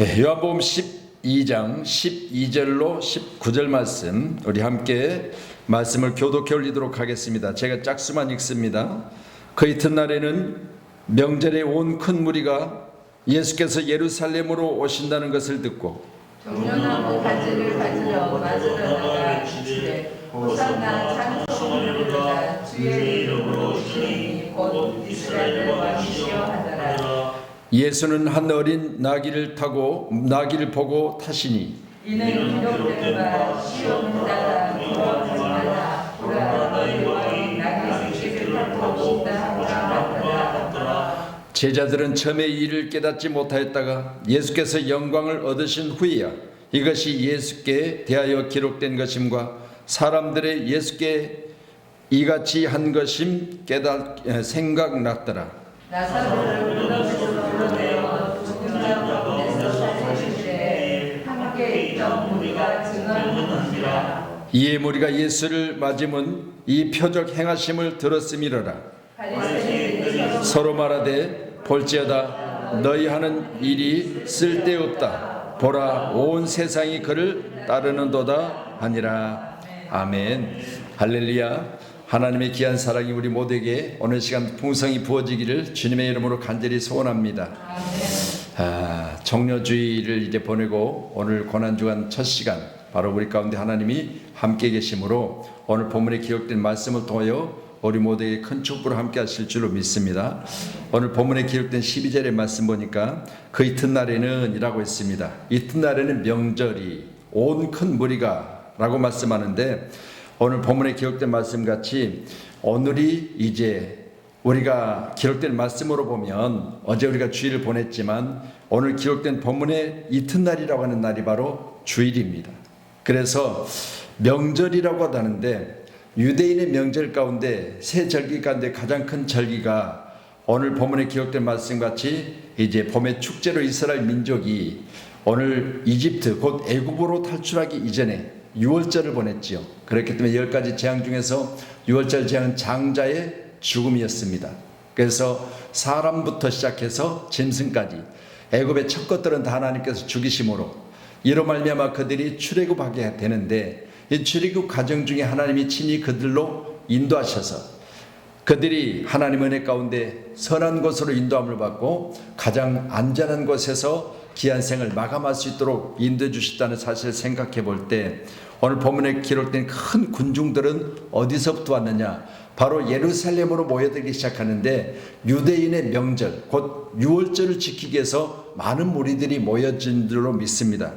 요한복음 12장 12절로 19절 말씀, 우리 함께 말씀을 교독해 올리도록 하겠습니다. 제가 짝수만 읽습니다. 그 이튿날에는 명절에 온 큰 무리가 예수께서 예루살렘으로 오신다는 것을 듣고 종려나무 가지를 가지러 맞으러 집에 호산나 찬송부르다 주의 이름으로 오시니 곧 이스라엘 왕이시여 하더라. 예수는 한 어린 나귀를 보고 타시니 이는 기록된 바 시온을 따라 돌아오지 말라. 보라 너희 왕이 나귀 새끼를 타고 온다 하더라. 제자들은 처음에 이 일을 깨닫지 못하였다가 예수께서 영광을 얻으신 후에야 이것이 예수께 대하여 기록된 것임과 사람들의 예수께 이같이 한 것임 생각났더라. 나사로를 무덤에서 불러내어 죽은 자 가운데서 살리실 때 함께 있던 무리가 증언하니라. 이에 무리가 예수를 맞으면 이 표적 행하심을 들었음이로라. 바리새인들이 서로 말하되 볼지어다 너희 하는 일이 쓸데없다. 보라 온 세상이 그를 따르는도다 하니라. 아멘. 할렐루야. 하나님의 귀한 사랑이 우리 모두에게 오늘 시간 풍성히 부어지기를 주님의 이름으로 간절히 소원합니다. 정료주의를 이제 보내고 오늘 고난주간 첫 시간, 바로 우리 가운데 하나님이 함께 계심으로 오늘 본문에 기록된 말씀을 통하여 우리 모두에게 큰 축복을 함께 하실 줄로 믿습니다. 오늘 본문에 기록된 12절의 말씀 보니까 그 이튿날에는 이라고 했습니다. 이튿날에는 명절이 온 큰 무리가 라고 말씀하는데, 오늘 본문에 기록된 말씀같이 오늘이 이제 우리가 기록된 말씀으로 보면 어제 우리가 주일을 보냈지만 오늘 기록된 본문의 이튿날이라고 하는 날이 바로 주일입니다. 그래서 명절이라고 하는데 유대인의 명절 가운데 세 절기 가운데 가장 큰 절기가 오늘 본문에 기록된 말씀같이 이제 봄의 축제로 이스라엘 민족이 오늘 이집트 곧 애굽으로 탈출하기 이전에 6월절을 보냈지요. 그렇기 때문에 10가지 재앙 중에서 6월절 재앙은 장자의 죽음이었습니다. 그래서 사람부터 시작해서 짐승까지 애굽의 첫 것들은 다 하나님께서 죽이심으로 이로 말미암아 그들이 출애굽하게 되는데, 이 출애굽 과정 중에 하나님이 친히 그들로 인도하셔서 그들이 하나님 은혜 가운데 선한 곳으로 인도함을 받고 가장 안전한 곳에서 귀한 생을 마감할 수 있도록 인도해 주셨다는 사실을 생각해 볼 때 오늘 본문에 기록된 큰 군중들은 어디서부터 왔느냐? 바로 예루살렘으로 모여들기 시작하는데 유대인의 명절 곧 6월절을 지키기 위해서 많은 무리들이 모여진 줄로 믿습니다.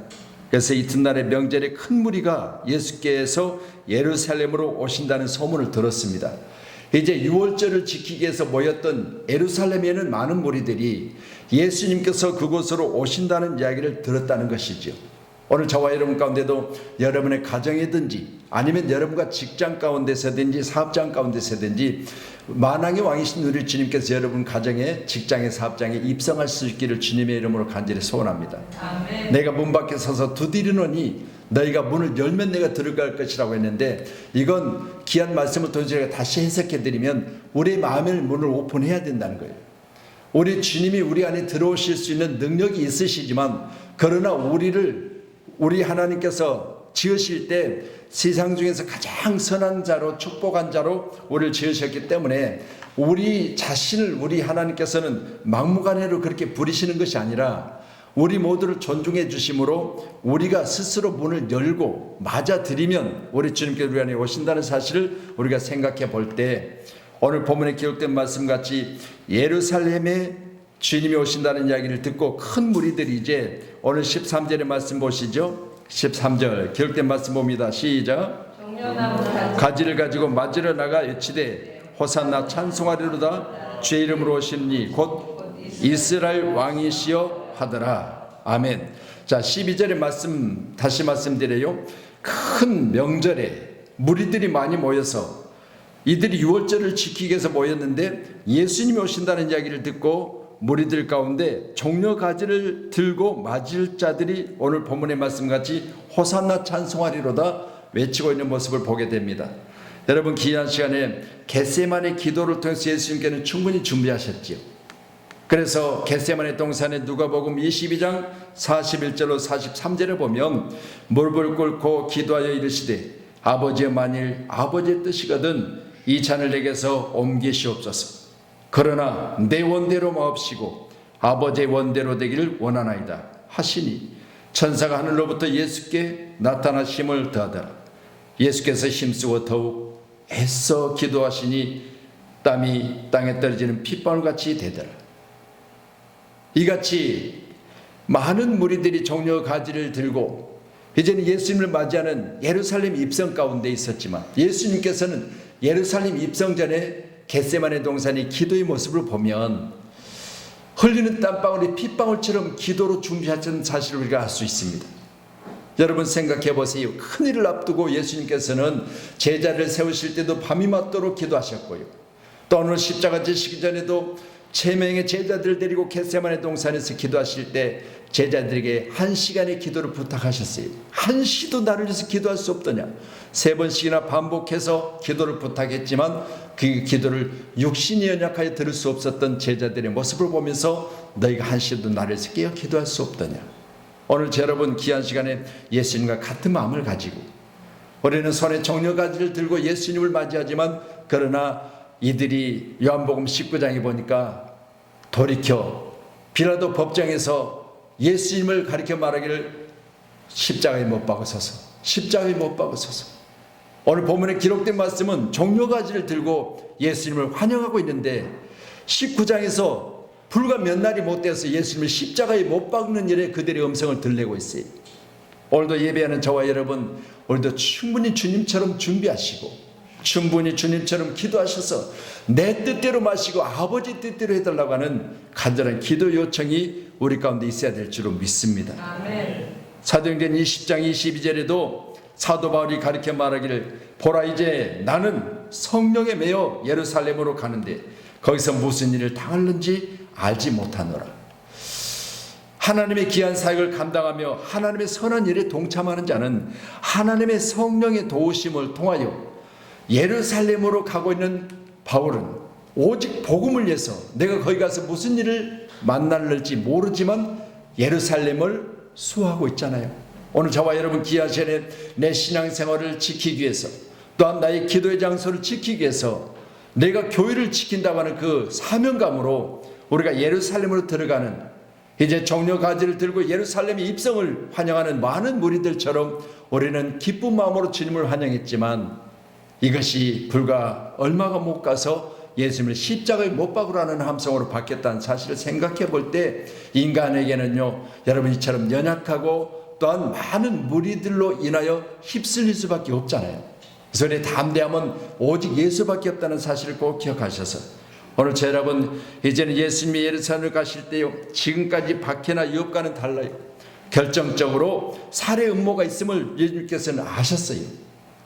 그래서 이튿날에 명절에 큰 무리가 예수께서 예루살렘으로 오신다는 소문을 들었습니다. 이제 6월절을 지키기 위해서 모였던 예루살렘에는 많은 무리들이 예수님께서 그곳으로 오신다는 이야기를 들었다는 것이죠. 오늘 저와 여러분 가운데도 여러분의 가정이든지 아니면 여러분과 직장 가운데서든지 사업장 가운데서든지 만왕의 왕이신 우리 주님께서 여러분 가정에 직장에 사업장에 입성할 수 있기를 주님의 이름으로 간절히 소원합니다. 아멘. 내가 문 밖에 서서 두드리노니 너희가 문을 열면 내가 들어갈 것이라고 했는데, 이건 귀한 말씀을 통해서 제가 다시 해석해 드리면 우리의 마음의 문을 오픈해야 된다는 거예요. 우리 주님이 우리 안에 들어오실 수 있는 능력이 있으시지만, 그러나 우리 하나님께서 지으실 때 세상 중에서 가장 선한 자로 축복한 자로 우리를 지으셨기 때문에 우리 자신을 우리 하나님께서는 막무가내로 그렇게 부리시는 것이 아니라 우리 모두를 존중해 주심으로 우리가 스스로 문을 열고 맞아들이면 우리 주님께서 우리 안에 오신다는 사실을 우리가 생각해 볼 때 오늘 본문에 기록된 말씀같이 예루살렘에 주님이 오신다는 이야기를 듣고 큰 무리들이 이제 오늘 13절의 말씀 보시죠. 13절 기록된 말씀 봅니다. 시작. 가지를 가지고 맞으러 나가 외치되 호산나 찬송하리로다 주의 이름으로 오시니 곧 이스라엘 왕이시여 하더라. 아멘. 자, 12절의 말씀 다시 말씀드려요. 큰 명절에 무리들이 많이 모여서 이들이 6월절을 지키기 위해서 모였는데 예수님이 오신다는 이야기를 듣고 무리들 가운데 종려가지를 들고 맞을 자들이 오늘 본문의 말씀같이 호산나 찬송하리로다 외치고 있는 모습을 보게 됩니다. 여러분, 귀한 시간에 겟세마네 기도를 통해서 예수님께는 충분히 준비하셨지요. 그래서 겟세마네 동산에 누가복음 22장 41절로 43절에 보면 무릎을 꿇고 기도하여 이르시되 아버지여 만일 아버지의 뜻이거든 이 잔을 내게서 옮기시옵소서. 그러나 내 원대로 마옵시고 아버지의 원대로 되기를 원하나이다 하시니 천사가 하늘로부터 예수께 나타나심을 더하더라. 예수께서 힘쓰고 더욱 애써 기도하시니 땀이 땅에 떨어지는 핏방울같이 되더라. 이같이 많은 무리들이 종려 가지를 들고 이제는 예수님을 맞이하는 예루살렘 입성 가운데 있었지만 예수님께서는 예루살렘 입성 전에 겟세마네 동산의 기도의 모습을 보면 흘리는 땀방울이 핏방울처럼 기도로 준비하셨던 사실을 우리가 알 수 있습니다. 여러분 생각해 보세요. 큰일을 앞두고 예수님께서는 제자를 세우실 때도 밤이 맞도록 기도하셨고요. 또 오늘 십자가 지시기 전에도 3명의 제자들을 데리고 겟세마네 동산에서 기도하실 때 제자들에게 1시간의 기도를 부탁하셨어요. 1시도 나를 위해서 기도할 수 없더냐. 3번씩이나 반복해서 기도를 부탁했지만 그 기도를 육신이 연약하여 들을 수 없었던 제자들의 모습을 보면서 너희가 1시도 나를 위해서 깨어 기도할 수 없더냐. 오늘 여러분 귀한 시간에 예수님과 같은 마음을 가지고 우리는 손에 종려가지를 들고 예수님을 맞이하지만 그러나 이들이 요한복음 19장에 보니까 돌이켜 빌라도 법정에서 예수님을 가리켜 말하기를 십자가에 못 박으소서, 십자가에 못 박으소서. 오늘 본문에 기록된 말씀은 종려가지를 들고 예수님을 환영하고 있는데 19장에서 불과 몇 날이 못 되어서 예수님을 십자가에 못 박는 일에 그들의 음성을 들리고 있어요. 오늘도 예배하는 저와 여러분, 오늘도 충분히 주님처럼 준비하시고 충분히 주님처럼 기도하셔서 내 뜻대로 마시고 아버지 뜻대로 해달라고 하는 간절한 기도 요청이 우리 가운데 있어야 될 줄로 믿습니다. 아멘. 사도행전 20장 22절에도 사도 바울이 가르쳐 말하기를 보라 이제 나는 성령에 매여 예루살렘으로 가는데 거기서 무슨 일을 당할는지 알지 못하노라. 하나님의 귀한 사역을 감당하며 하나님의 선한 일에 동참하는 자는 하나님의 성령의 도우심을 통하여 예루살렘으로 가고 있는 바울은 오직 복음을 위해서 내가 거기 가서 무슨 일을 만날지 모르지만 예루살렘을 수호하고 있잖아요. 오늘 저와 여러분 귀한 시간에 내 신앙생활을 지키기 위해서 또한 나의 기도의 장소를 지키기 위해서 내가 교회를 지킨다고 하는 그 사명감으로 우리가 예루살렘으로 들어가는 이제 종려가지를 들고 예루살렘의 입성을 환영하는 많은 무리들처럼 우리는 기쁜 마음으로 주님을 환영했지만 이것이 불과 얼마가 못 가서 예수님을 십자가에 못 박으라는 함성으로 바뀌었다는 사실을 생각해 볼 때 인간에게는요 여러분 이처럼 연약하고 또한 많은 무리들로 인하여 휩쓸릴 수밖에 없잖아요. 그래서 우리 담대함은 오직 예수밖에 없다는 사실을 꼭 기억하셔서 오늘 저 여러분 이제는 예수님이 예루살렘을 가실 때요 지금까지 박해나 유업과는 달라요. 결정적으로 살해 음모가 있음을 예수님께서는 아셨어요.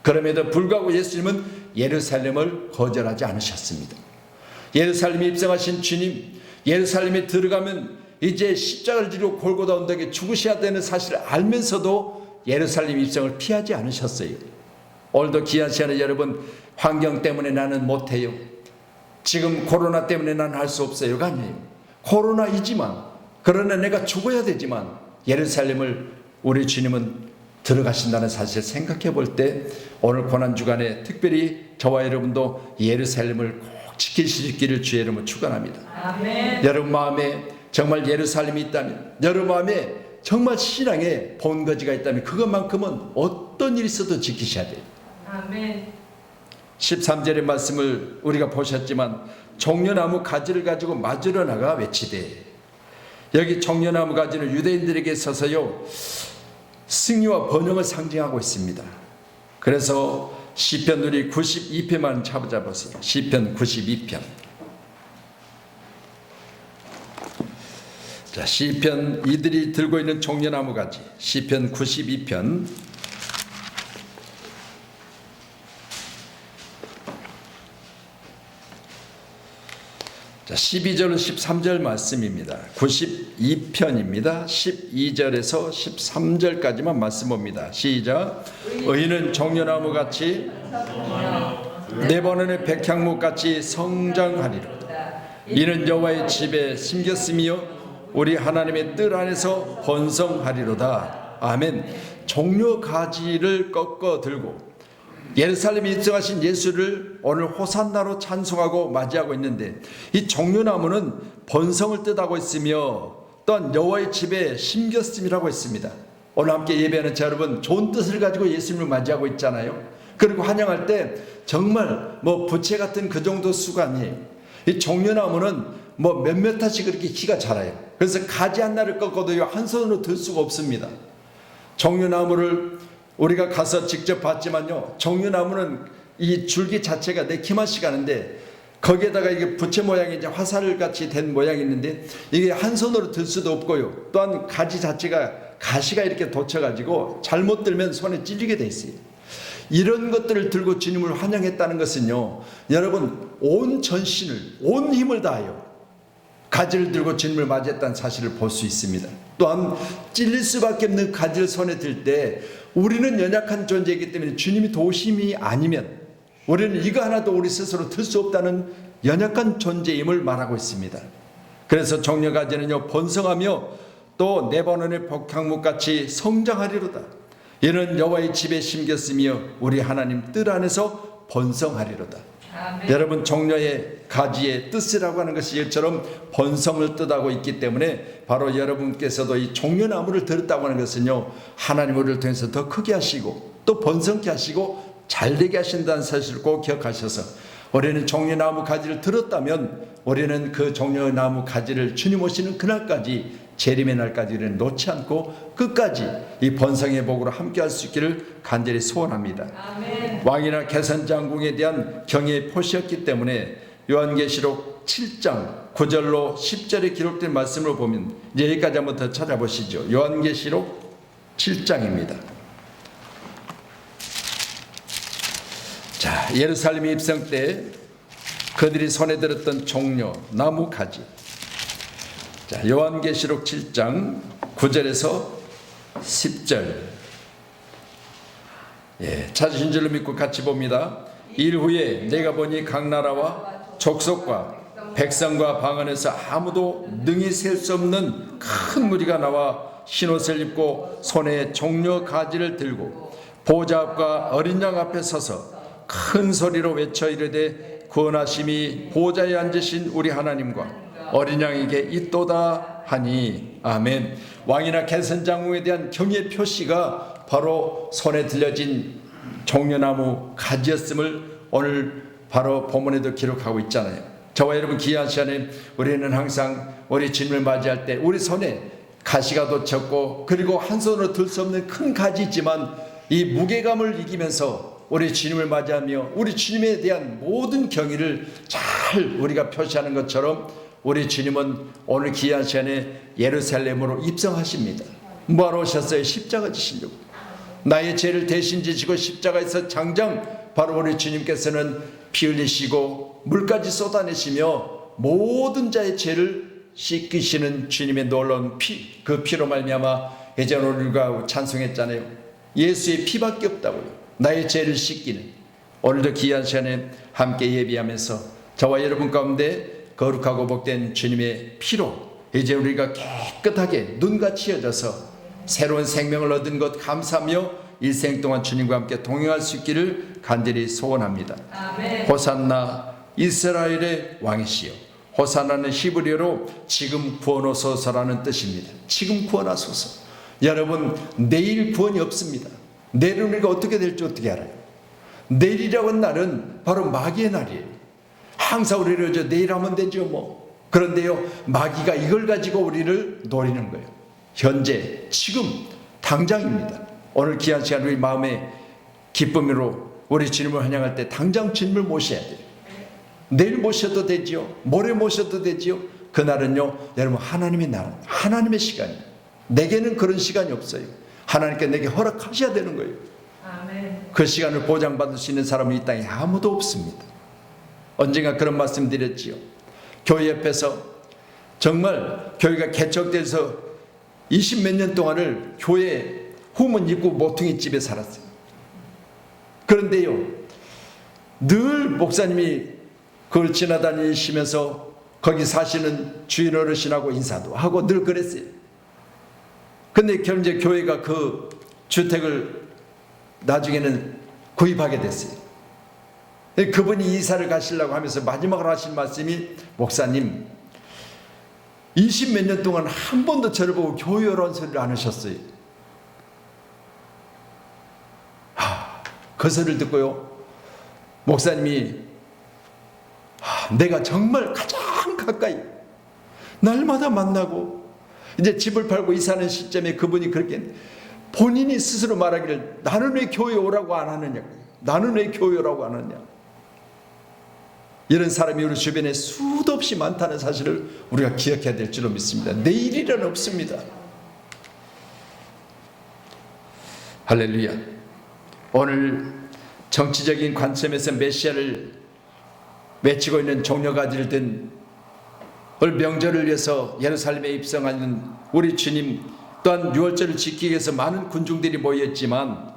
그럼에도 불구하고 예수님은 예루살렘을 거절하지 않으셨습니다. 예루살렘에 입성하신 주님, 예루살렘에 들어가면 이제 십자가를 지고 골고다 언덕에 죽으셔야 되는 사실을 알면서도 예루살렘 입성을 피하지 않으셨어요. 오늘도 귀한 시간에 여러분 환경 때문에 나는 못해요. 지금 코로나 때문에 나는 할 수 없어요가 아니에요. 코로나이지만 그러나 내가 죽어야 되지만 예루살렘을 우리 주님은 들어가신다는 사실을 생각해 볼 때 오늘 고난주간에 특별히 저와 여러분도 예루살렘을 꼭 지키시기를 주의 이름으로 축원합니다. 아멘. 여러분 마음에 정말 예루살렘이 있다면 여러분 마음에 정말 신앙의 본거지가 있다면 그것만큼은 어떤 일이 있어도 지키셔야 돼요. 아멘. 13절의 말씀을 우리가 보셨지만 종려나무 가지를 가지고 맞으러 나가 외치되 여기 종려나무 가지는 유대인들에게 있어서요 승리와 번영을 상징하고 있습니다. 그래서 시편 우리 92편만 찾아보세요. 시편 92편. 자, 시편 이들이 들고 있는 종려나무 가지 시편 92편 자, 12절 13절 말씀입니다. 92편입니다. 12절에서 13절까지만 말씀 봅니다. 시작. 의인은 종려나무 같이 레바논의 백향목 같이 성장하리라. 이는 여호와의 집에 심겼으며 우리 하나님의 뜰 안에서 번성하리로다. 아멘. 종려 가지를 꺾어 들고 예루살렘에 입성하신 예수를 오늘 호산나로 찬송하고 맞이하고 있는데, 이 종려나무는 번성을 뜻하고 있으며 또한 여호와의 집에 심겼음이라고 했습니다. 오늘 함께 예배하는 자 여러분, 좋은 뜻을 가지고 예수님을 맞이하고 있잖아요. 그리고 환영할 때 정말 부채 같은 그 정도 수가 아니에요. 이 종려나무는 몇몇 타씩 그렇게 키가 자라요. 그래서 가지 하나를 꺾어도 한 손으로 들 수가 없습니다. 종려나무를 우리가 가서 직접 봤지만요, 종려나무는 이 줄기 자체가 내 키만씩 가는데, 거기에다가 이게 부채 모양이 이제 화살 같이 된 모양이 있는데, 이게 한 손으로 들 수도 없고요. 또한 가지 자체가 가시가 이렇게 돋쳐가지고 잘못 들면 손에 찔리게 돼 있어요. 이런 것들을 들고 주님을 환영했다는 것은요, 여러분 온 전신을, 온 힘을 다하여 가지를 들고 주님을 맞이했다는 사실을 볼 수 있습니다. 또한 찔릴 수밖에 없는 가지를 손에 들 때 우리는 연약한 존재이기 때문에 주님이 도우심이 아니면 우리는 이거 하나도 우리 스스로 들 수 없다는 연약한 존재임을 말하고 있습니다. 그래서 종려가지는요, 번성하며 또 네바논의 복향목같이 성장하리로다. 이는 여호와의 집에 심겼으며 우리 하나님 뜰 안에서 번성하리로다. 아멘. 여러분, 종려의 가지의 뜻이라고 하는 것이 이처럼 번성을 뜻하고 있기 때문에 바로 여러분께서도 이 종려나무를 들었다고 하는 것은요, 하나님 우리를 통해서 더 크게 하시고 또 번성케 하시고 잘되게 하신다는 사실을 꼭 기억하셔서, 우리는 종려나무 가지를 들었다면 우리는 그 종려나무 가지를 주님 오시는 그날까지, 재림의 날까지 우리는 놓지 않고 끝까지 이 번성의 복으로 함께 할 수 있기를 간절히 소원합니다. 아멘. 왕이나 개선장궁에 대한 경의의 표시였기 때문에 요한계시록 7장 9절로 10절에 기록된 말씀을 보면, 이제 여기까지 한번 더 찾아보시죠. 요한계시록 7장입니다. 자, 예루살렘 입성 때 그들이 손에 들었던 종려 나무 가지. 자, 요한계시록 7장 9절에서 10절. 찾으신 줄로 믿고 같이 봅니다. 일 후에 내가 보니 각 나라와 족속과 백성과 방언에서 아무도 능히 셀 수 없는 큰 무리가 나와 흰옷을 입고 손에 종려 가지를 들고 보좌 앞과 어린 양 앞에 서서 큰 소리로 외쳐 이르되, 구원하심이 보좌에 앉으신 우리 하나님과 어린 양에게 있도다 하니. 아멘. 왕이나 개선장궁에 대한 경의의 표시가 바로 손에 들려진 종려나무 가지였음을 오늘 바로 본문에도 기록하고 있잖아요. 저와 여러분, 귀한 시간에 우리는 항상 우리 주님을 맞이할 때 우리 손에 가시가 돋쳤고, 그리고 한 손으로 들 수 없는 큰 가지지만 이 무게감을 이기면서 우리 주님을 맞이하며 우리 주님에 대한 모든 경의를 잘 우리가 표시하는 것처럼, 우리 주님은 오늘 귀한 시간에 예루살렘으로 입성하십니다. 뭐하러 오셨어요? 십자가 지시려고. 나의 죄를 대신 지시고 십자가에서 장장 바로 우리 주님께서는 피 흘리시고 물까지 쏟아내시며 모든 자의 죄를 씻기시는 주님의 놀라운 피, 그 피로 말미암아 예전 우리가 찬송했잖아요. 예수의 피밖에 없다고요. 나의 죄를 씻기는. 오늘도 귀한 시간에 함께 예비하면서 저와 여러분 가운데 거룩하고 복된 주님의 피로 이제 우리가 깨끗하게 눈같이 여져서 새로운 생명을 얻은 것 감사하며 일생 동안 주님과 함께 동행할 수 있기를 간절히 소원합니다. 아멘. 호산나 이스라엘의 왕이시여. 호산나는 히브리어로 지금 구원하소서라는 뜻입니다. 지금 구원하소서. 여러분, 내일 구원이 없습니다. 내일은 우리가 어떻게 될지 어떻게 알아요? 내일이라고 하는 날은 바로 마귀의 날이에요. 항상 우리를 내일 하면 되죠 뭐. 그런데요, 마귀가 이걸 가지고 우리를 노리는 거예요. 현재, 지금, 당장입니다. 오늘 귀한 시간 우리 마음의 기쁨으로 우리 주님을 환영할 때 당장 주님을 모셔야 돼요. 내일 모셔도 되지요, 모레 모셔도 되지요. 그날은요, 여러분, 하나님의 날, 하나님의 시간이에요. 내게는 그런 시간이 없어요. 하나님께 내게 허락하셔야 되는 거예요. 아멘. 그 시간을 보장받을 수 있는 사람은 이 땅에 아무도 없습니다. 언젠가 그런 말씀 드렸지요. 교회 옆에서 정말 교회가 개척돼서 20몇 년 동안을 교회 후문 입구 모퉁이 집에 살았어요. 그런데요, 늘 목사님이 그걸 지나다니시면서 거기 사시는 주인 어르신하고 인사도 하고 늘 그랬어요. 근데 이제 교회가 그 주택을 나중에는 구입하게 됐어요. 그분이 이사를 가시려고 하면서 마지막으로 하신 말씀이, 목사님 20몇 년 동안 한 번도 저를 보고 교회 오라는 소리를 안 하셨어요. 그 소리를 듣고요, 목사님이 내가 정말 가장 가까이 날마다 만나고 이제 집을 팔고 이사하는 시점에 그분이 그렇게 본인이 스스로 말하기를, 나는 왜 교회 오라고 안 하느냐, 나는 왜 교회 오라고 안 하느냐. 이런 사람이 우리 주변에 수도 없이 많다는 사실을 우리가 기억해야 될 줄로 믿습니다. 내일이란 없습니다. 할렐루야. 오늘 정치적인 관점에서 메시아를 외치고 있는 종려가지를 든 올 명절을 위해서 예루살렘에 입성하는 우리 주님, 또한 6월절을 지키기 위해서 많은 군중들이 모였지만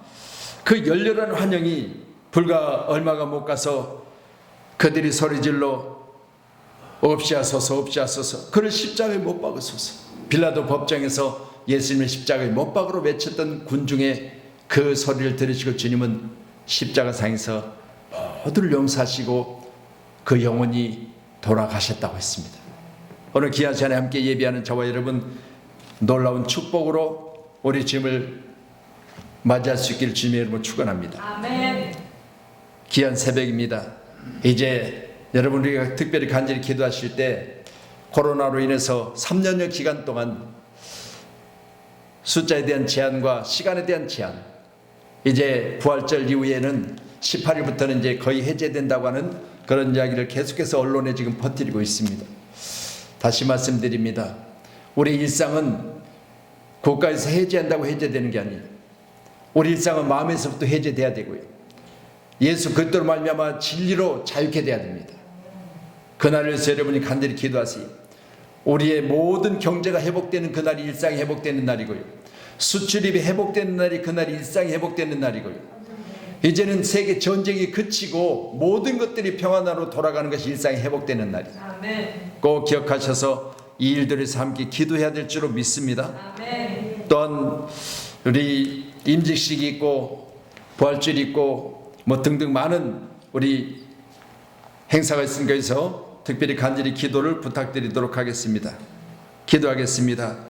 그 열렬한 환영이 불과 얼마가 못 가서 그들이 소리질러 없이 하소서 없이 하소서, 그를 십자가에 못 박으소서, 빌라도 법정에서 예수님을 십자가에 못 박으러 외쳤던 군중의 그 소리를 들으시고 주님은 십자가상에서 모두를 용서하시고 그 영혼이 돌아가셨다고 했습니다. 오늘 귀한 시간에 함께 예배하는 저와 여러분, 놀라운 축복으로 우리 주님을 맞이할 수 있기를 주님의 이름으로 축원합니다. 아멘. 귀한 새벽입니다. 이제 여러분, 우리가 특별히 간절히 기도하실 때 코로나로 인해서 3년여 기간 동안 숫자에 대한 제한과 시간에 대한 제한, 이제 부활절 이후에는 18일부터는 이제 거의 해제된다고 하는 그런 이야기를 계속해서 언론에 지금 퍼뜨리고 있습니다. 다시 말씀드립니다. 우리 일상은 국가에서 해제한다고 해제되는 게 아니에요. 우리 일상은 마음에서부터 해제돼야 되고요, 예수 그리스도로 말미암아 진리로 자유케 돼야 됩니다. 그날을 위해서 여러분이 간절히 기도하세요. 우리의 모든 경제가 회복되는 그날이 일상이 회복되는 날이고요, 수출입이 회복되는 날이 그날이 일상이 회복되는 날이고요, 이제는 세계 전쟁이 그치고 모든 것들이 평안으로 돌아가는 것이 일상이 회복되는 날이에요. 아멘. 꼭 기억하셔서 이 일들에서 함께 기도해야 될 줄로 믿습니다. 아멘. 또한 우리 임직식이 있고 부활절이 있고 뭐 등등 많은 우리 행사가 있으니까 해서 특별히 간절히 기도를 부탁드리도록 하겠습니다. 기도하겠습니다.